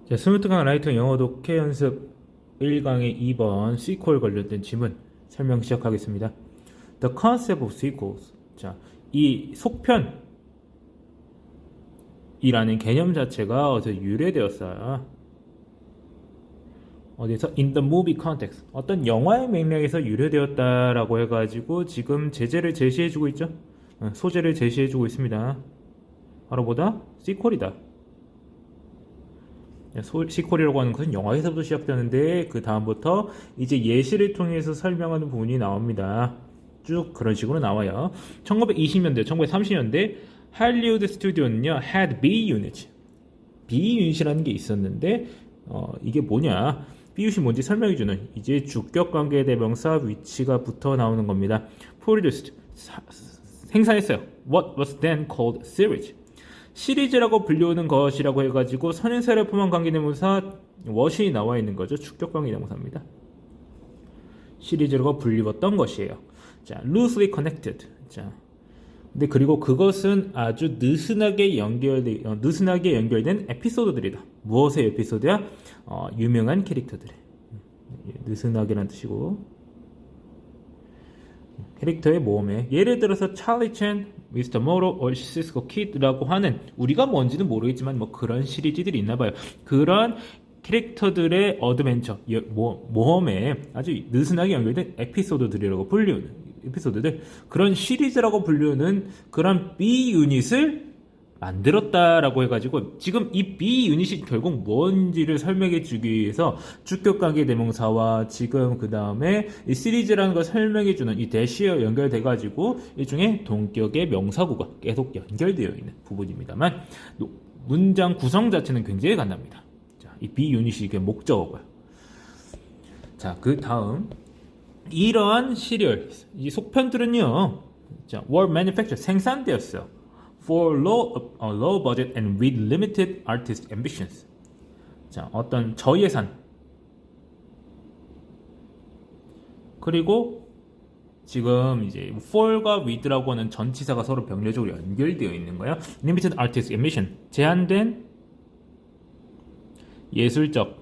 자, 스무트강 라이터 영어 독해 연습 1강의 2번 sequel 관련된 지문 설명 시작하겠습니다. The concept of sequels. 자, 이 속편이라는 개념 자체가 어디서 유래되었어요. 어디서? In the movie context. 어떤 영화의 맥락에서 유래되었다라고 해가지고 지금 제재를 제시해주고 있죠. 소재를 제시해주고 있습니다. 바로 뭐다? sequel이다. 시퀄이라고 하는 것은 영화에서부터 시작되는데 그 다음부터 이제 예시를 통해서 설명하는 부분이 나옵니다. 쭉 그런 식으로 나와요. 1920년대, 1930년대 할리우드 스튜디오는요 had B unit, B 유닛이라는 게 있었는데 이게 뭐냐? B 유닛이 뭔지 설명해주는 이제 주격관계 대명사 위치가 붙어 나오는 겁니다. produced, 생산했어요. What was then called series. 시리즈라고 불리우는 것이라고 해가지고 선행사를 포함한 관계대명사 what이 나와 있는 거죠. 주격 관계대명사입니다. 시리즈라고 불리웠던 것이에요. 자, loosely connected. 자, 근데 그리고 그것은 아주 느슨하게 연결된 에피소드들이다. 무엇의 에피소드야? 유명한 캐릭터들의. 느슨하게란 뜻이고. 캐릭터의 모험에 예를 들어서 찰리 챈, 미스터 모로, 시스코 키드라고 하는 우리가 뭔지는 모르겠지만 뭐 그런 시리즈들이 있나봐요. 그런 캐릭터들의 어드벤처, 모험에 아주 느슨하게 연결된 에피소드들이라고 불리우는 에피소드들, 그런 시리즈라고 불리우는 그런 B 유닛을 만들었다라고 해가지고 지금 이 B 유닛이 결국 뭔지를 설명해 주기 위해서 주격관계 대명사와 지금 그 다음에 이 시리즈라는 걸 설명해 주는 이 대시어 연결돼 가지고 일종의 동격의 명사구가 계속 연결되어 있는 부분입니다만 문장 구성 자체는 굉장히 간단합니다. 자, 이 B 유닛이 이게 목적어고요. 자, 그 다음 이러한 시리얼 이 속편들은요, 자, were manufactured 생산되었어요. For low budget and with limited artist ambitions. 자, 어떤 저예산 그리고 지금 이제 for과 with라고 하는 전치사가 서로 병렬적으로 연결되어 있는 거예요. Limited artist ambition, 제한된 예술적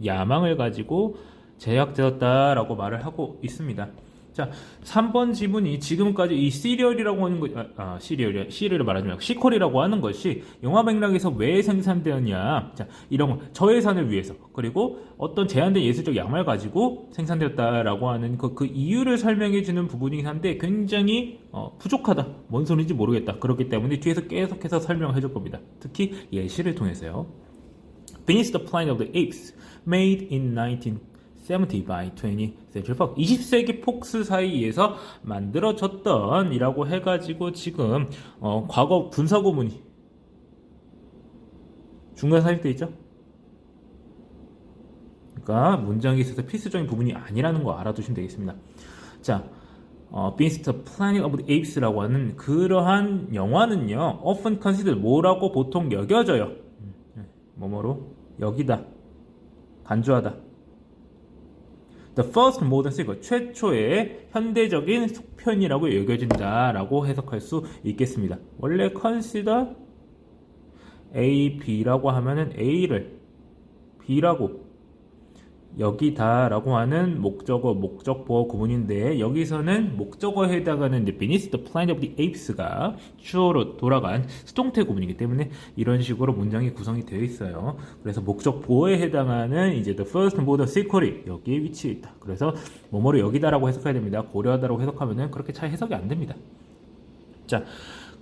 야망을 가지고 제작되었다라고 말을 하고 있습니다. 자, 3번 지문이 지금까지 이 시리얼이라고 하는 것, 시리얼을 말하지 말고 시퀄이라고 하는 것이 영화 맥락에서 왜 생산되었냐. 자, 이런 거, 저예산을 위해서, 그리고 어떤 제한된 예술적 야망을 가지고 생산되었다라고 하는 그 이유를 설명해주는 부분이긴 한데 굉장히 부족하다. 뭔 소리인지 모르겠다. 그렇기 때문에 뒤에서 계속해서 설명을 해줄 겁니다. 특히 예시를 통해서요. Beneath the Planet of the Apes, made in 1970 by 20th Century Fox. 20세기 폭스 사이에서 만들어졌던 이라고 해가지고 지금 과거 분사구문이 중간 삽입되어 있죠. 그러니까 문장에 있어서 필수적인 부분이 아니라는 거 알아두시면 되겠습니다. 자, Beneath the Planet of the Apes라고 하는 그러한 영화는요, often considered 뭐라고 보통 여겨져요. 뭐뭐로? 여기다. 간주하다. The first modern sequel, 최초의 현대적인 속편이라고 여겨진다라고 해석할 수 있겠습니다. 원래 consider A, B라고 하면은 A를 B라고 여기다라고 하는 목적어, 목적보어 구문인데 여기서는 목적어에 해당하는 Beneath the Planet of the Apes가 주어로 돌아간 수동태 구문이기 때문에 이런 식으로 문장이 구성이 되어 있어요. 그래서 목적보어에 해당하는 이제 The First Modern Sequel이 여기에 위치해 있다. 그래서 뭐뭐로 여기다라고 해석해야 됩니다. 고려하다라고 해석하면은 그렇게 잘 해석이 안 됩니다. 자,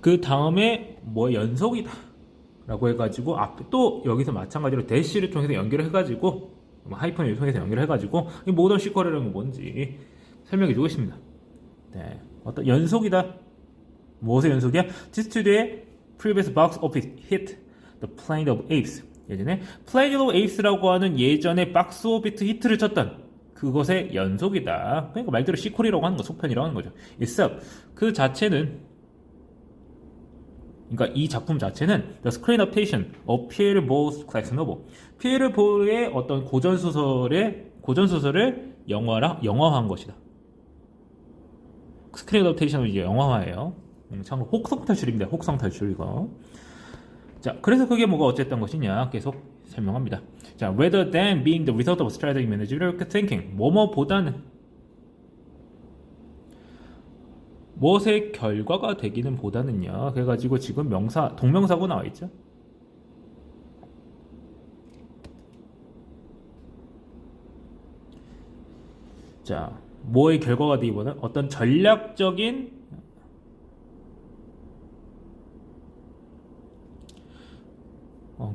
그 다음에 뭐 연속이다 라고 해가지고 앞에 또 여기서 마찬가지로 대시를 통해서 연결을 해가지고 하이픈을 통해서 연결해가지고 이 모던 시퀄이라는 건 뭔지 설명해주고 있습니다. 네, 어떤 연속이다. 무엇의 연속이야? 디스튜드의 previous box office hit, The Planet of Apes. 예전에 Planet of Apes라고 하는 예전에 박스 오피스 히트를 쳤던 그것의 연속이다. 그러니까 말대로 시퀄이라고 하는 거, 속편이라고 하는 거죠. itself. 그 자체는, 그러니까 이 작품 자체는 The Screen Adaptation of Pierre Boulez's Classic Novel. 피에르 보의 어떤 고전소설을 영화화한 것이다. 스크린 어댑테이션은 이제 영화화예요. 참고로 혹성 탈출입니다. 혹성 탈출 이거. 자, 그래서 그게 뭐가 어쨌던 것이냐 계속 설명합니다. 자, rather than being the result of strategic managerial thinking, 뭐뭐보다는 무엇의 결과가 되기는 보다는요. 그래가지고 지금 명사 동명사고 나와 있죠. 자, 뭐의 결과가 되기보다는 어떤 전략적인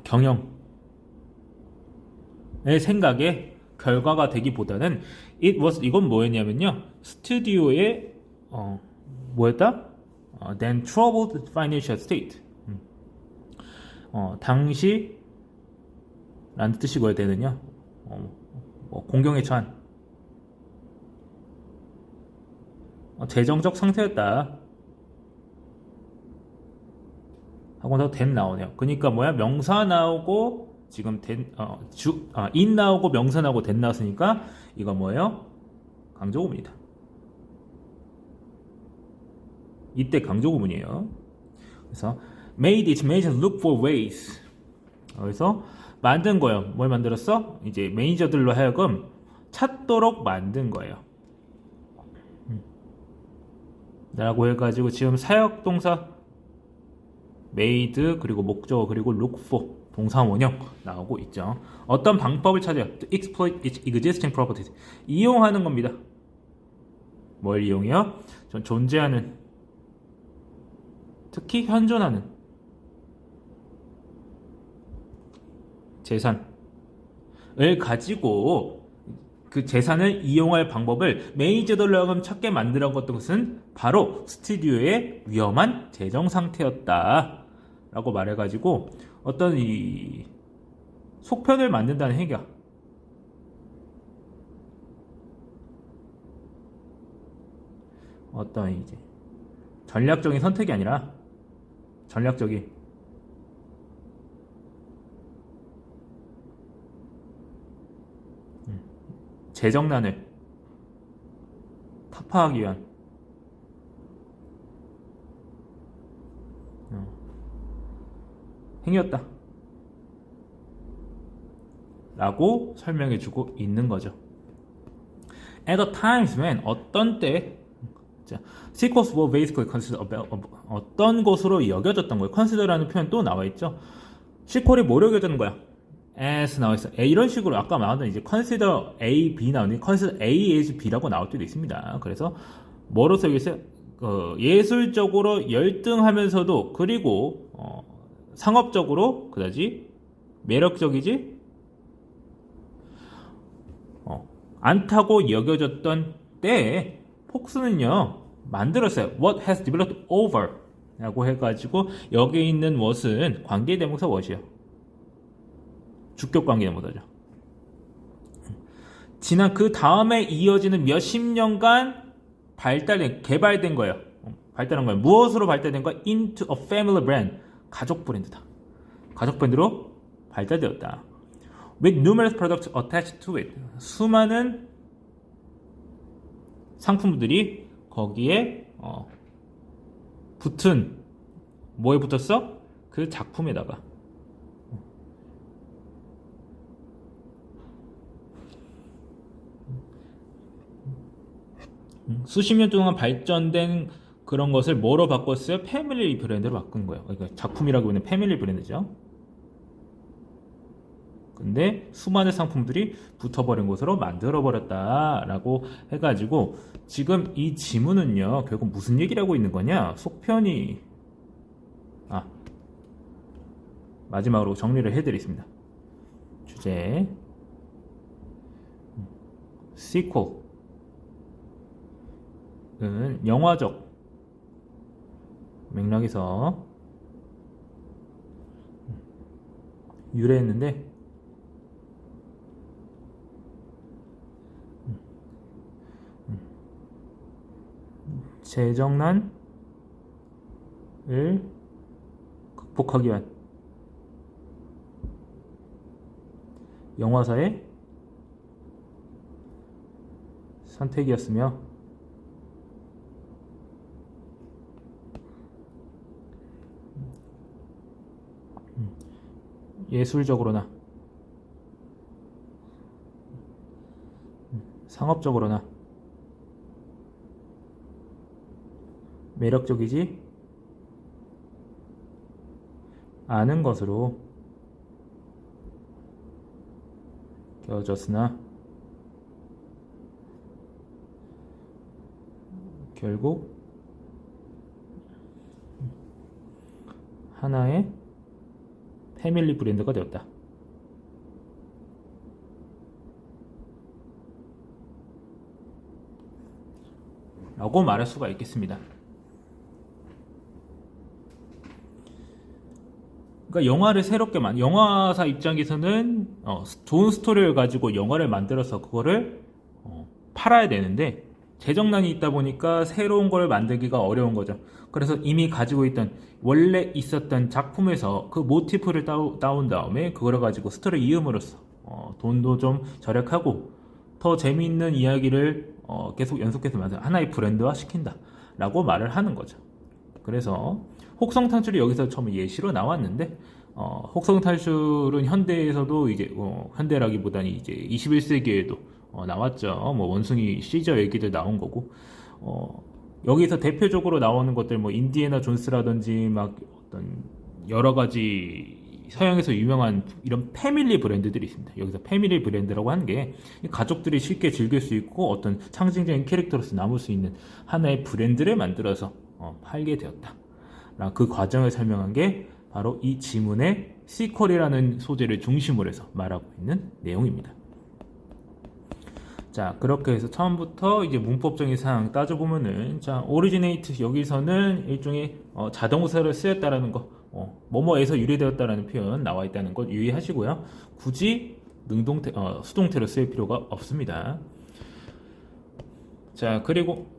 경영의 생각에 결과가 되기보다는 이건 뭐였냐면요. 스튜디오의 뭐였다? then troubled financial state. 당시 라는 뜻이고요. 되는요. 공경에 처한 재정적 상태였다. 하고서 then 나오네요. 그러니까 뭐야? 명사 나오고 지금 in 나오고 명사 나오고 then 나왔으니까 이거 뭐예요? 강조구문이다. 이때 강조구문이에요. 그래서 made its managers look for ways. 그래서 만든 거예요. 뭘 만들었어? 이제 매니저들로 하여금 찾도록 만든 거예요. 라고 해가지고 지금 사역동사 made 그리고 목적어 그리고 look for 동사 원형 나오고 있죠. 어떤 방법을 찾아요? To exploit its existing properties. 이용하는 겁니다. 뭘 이용해요? 전 존재하는, 특히 현존하는 재산을 가지고 그 재산을 이용할 방법을 매니저들로 하여금 찾게 만들어 건 것은 바로 스튜디오의 위험한 재정 상태였다 라고 말해가지고 어떤 이 속편을 만든다는 얘기야. 어떤 이제 전략적인 선택이 아니라 전략적인 재정난을 타파하기 위한 행위였다 라고 설명해주고 있는 거죠. At the times when 어떤 때 sequels were basically considered 어떤 것으로 여겨졌던 거예요. consider라는 표현 또 나와 있죠. 시퀄이 뭐로 여겨지는 거야? as 나와 있어. 이런 식으로 아까 말한 이제 consider A, B 나오니 consider A as B라고 나올 때도 있습니다. 그래서 뭐로서 여기서 예술적으로 열등하면서도 그리고 상업적으로 그다지 매력적이지 않다고 여겨졌던 때에 폭스는요 만들었어요. What has developed over 라고 해가지고 여기에 있는 what은 관계대명사 what이에요. 주격 관계대명사죠. 지난 그 다음에 이어지는 몇십 년간 개발된 거예요. 발달한 거예요. 무엇으로 발달된 거야? Into a family brand. 가족 브랜드다. 가족 브랜드로 발달되었다. With numerous products attached to it. 수많은 상품들이 거기에 붙은 뭐에 붙었어? 그 작품에다가 수십 년 동안 발전된 그런 것을 뭐로 바꿨어요? 패밀리 브랜드로 바꾼 거예요. 그러니까 작품이라고 하는 패밀리 브랜드죠. 근데 수많은 상품들이 붙어버린 것으로 만들어버렸다라고 해가지고 지금 이 지문은요 결국 무슨 얘기를 하고 있는 거냐? 속편이 마지막으로 정리를 해드리겠습니다. 주제 sequel은 영화적 맥락에서 유래했는데 재정난을 극복하기 위한 영화사의 선택이었으며 예술적으로나 상업적으로나 매력적이지 않은 것으로 껴졌으나 결국 하나의 패밀리 브랜드가 되었다. 라고 말할 수가 있겠습니다. 그러니까 영화를 새롭게 영화사 입장에서는 좋은 스토리를 가지고 영화를 만들어서 그거를 팔아야 되는데 재정난이 있다 보니까 새로운 걸 만들기가 어려운 거죠. 그래서 이미 가지고 있던 원래 있었던 작품에서 그 모티프를 따온 다음에 그거를 가지고 스토리 이음으로써 돈도 좀 절약하고 더 재미있는 이야기를 계속 연속해서 만들어 하나의 브랜드화 시킨다 라고 말을 하는 거죠. 그래서 혹성 탈출이 여기서 처음 예시로 나왔는데 혹성 탈출은 현대에서도 이제 현대라기보다는 이제 21세기에도 나왔죠. 뭐 원숭이 시저 얘기들 나온 거고 여기서 대표적으로 나오는 것들 뭐 인디애나 존스라든지 막 어떤 여러 가지 서양에서 유명한 이런 패밀리 브랜드들이 있습니다. 여기서 패밀리 브랜드라고 하는 게 가족들이 쉽게 즐길 수 있고 어떤 상징적인 캐릭터로서 남을 수 있는 하나의 브랜드를 만들어서 팔게 되었다. 그 과정을 설명한 게 바로 이 지문의 시퀄이라는 소재를 중심으로 해서 말하고 있는 내용입니다. 자, 그렇게 해서 처음부터 이제 문법적인 사항 따져보면은, 자, originate 여기서는 일종의 자동사를 쓰였다라는 거, 뭐뭐에서 유래되었다라는 표현 나와 있다는 것 유의하시고요. 굳이 수동태로 쓸 필요가 없습니다. 자, 그리고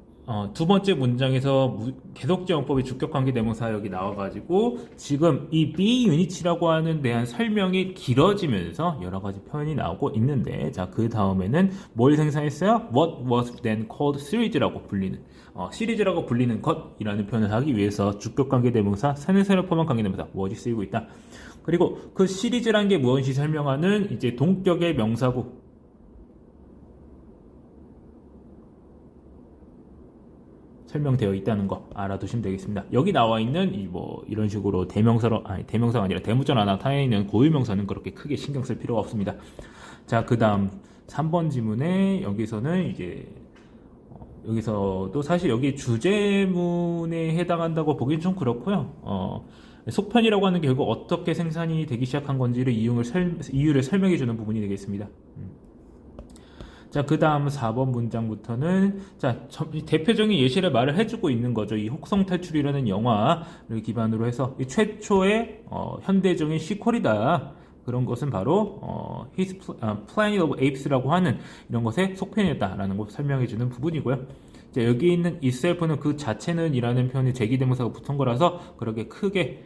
두 번째 문장에서 계속적 용법의 주격관계대명사 여기 나와가지고 지금 이 be unit이라고 하는 대한 설명이 길어지면서 여러 가지 표현이 나오고 있는데, 자, 그 다음에는 뭘 생산했어요? What was then called series라고 불리는 시리즈라고 불리는 것이라는 표현을 하기 위해서 주격관계대명사 세네세를 포함한 관계대명사 what이 쓰이고 있다. 그리고 그 시리즈라는 게 무엇인지 설명하는 이제 동격의 명사구 설명되어 있다는 거 알아두시면 되겠습니다. 여기 나와 있는 이런 식으로 대명사가 아니라 대문자로 나타나 있는 고유명사는 그렇게 크게 신경 쓸 필요가 없습니다. 자, 그 다음 3번 지문에 여기서는 이제 여기서도 사실 여기 주제문에 해당한다고 보기엔 좀 그렇고요. 속편이라고 하는 게 결국 어떻게 생산이 되기 시작한 건지를 이유를 설명해 주는 부분이 되겠습니다. 자, 그 다음 4번 문장부터는, 자, 대표적인 예시를 말을 해주고 있는 거죠. 이 혹성 탈출이라는 영화를 기반으로 해서 이 최초의 현대적인 시퀄이다. 그런 것은 바로 His Planet of Apes라고 하는 이런 것의 속편이었다라는 걸 설명해주는 부분이고요. 자, 여기 있는 itself는 그 자체는 이라는 표현이 제기대명사가 붙은 거라서 그렇게 크게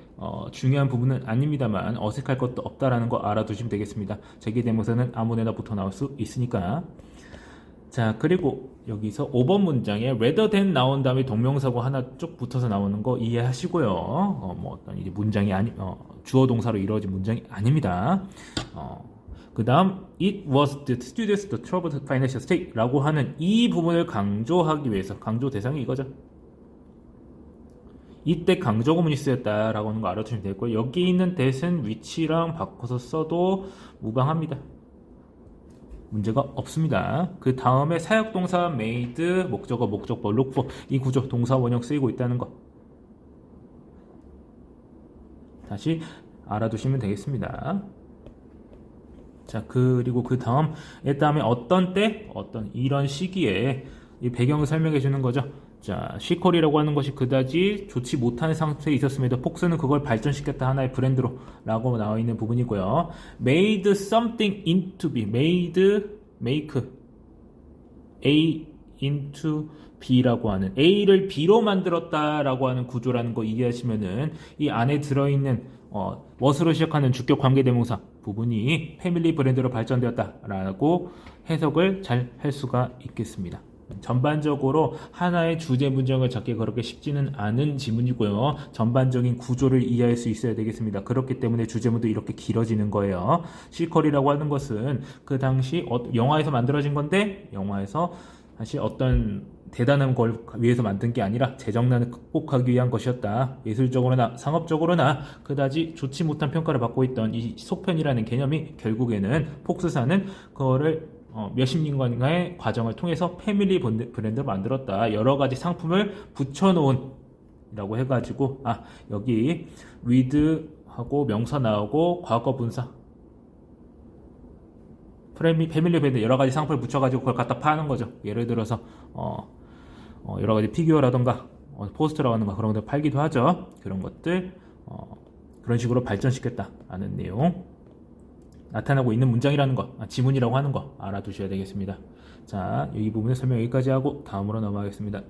중요한 부분은 아닙니다만 어색할 것도 없다라는 거 알아두시면 되겠습니다. 제기대명사는 아무데나 붙어 나올 수 있으니까. 자, 그리고 여기서 5번 문장에 rather than 나온 다음에 동명사고 하나 쭉 붙어서 나오는 거 이해하시고요. 뭐 어떤 이제 문장이 주어 동사로 이루어진 문장이 아닙니다. 그 다음 it was the students the troubled financial state 라고 하는 이 부분을 강조하기 위해서 강조 대상이 이거죠. 이때 강조 구문이 쓰였다라고 하는 거 알아두시면 되고요. 여기 있는 that은 which랑 바꿔서 써도 무방합니다. 문제가 없습니다. 그 다음에 사역동사 made, 목적어, 목적보, look for 이 구조 동사 원형 쓰이고 있다는 것 다시 알아두시면 되겠습니다. 자, 그리고 그 다음에 어떤 때, 어떤 이런 시기에 이 배경을 설명해 주는 거죠. 자, 시퀄이라고 하는 것이 그다지 좋지 못한 상태에 있었음에도 폭스는 그걸 발전시켰다 하나의 브랜드로 라고 나와 있는 부분이고요. made something into B, make A into B라고 하는 A를 B로 만들었다라고 하는 구조라는 거 이해하시면은 이 안에 들어있는 what으로 시작하는 주격 관계대명사 부분이 패밀리 브랜드로 발전되었다라고 해석을 잘 할 수가 있겠습니다. 전반적으로 하나의 주제 문장을 찾기 그렇게 쉽지는 않은 지문이고요. 전반적인 구조를 이해할 수 있어야 되겠습니다. 그렇기 때문에 주제문도 이렇게 길어지는 거예요. 시퀄이라고 하는 것은 그 당시 영화에서 만들어진 건데 영화에서 사실 어떤 대단한 걸 위해서 만든 게 아니라 재정난을 극복하기 위한 것이었다. 예술적으로나 상업적으로나 그다지 좋지 못한 평가를 받고 있던 이 속편이라는 개념이 결국에는 폭스사는 그거를 몇십 년간의 과정을 통해서 패밀리 브랜드를 만들었다. 여러 가지 상품을 붙여놓은 이라고 해가지고 여기 위드하고 명사 나오고 과거 분사 패밀리 브랜드 여러 가지 상품을 붙여가지고 그걸 갖다 파는 거죠. 예를 들어서 여러 가지 피규어라던가 포스터라던가 그런 것들 팔기도 하죠. 그런 것들 그런 식으로 발전시켰다라는 내용 나타나고 있는 문장이라는 거, 지문이라고 하는 거 알아두셔야 되겠습니다. 자, 이 부분의 설명 여기까지 하고 다음으로 넘어가겠습니다.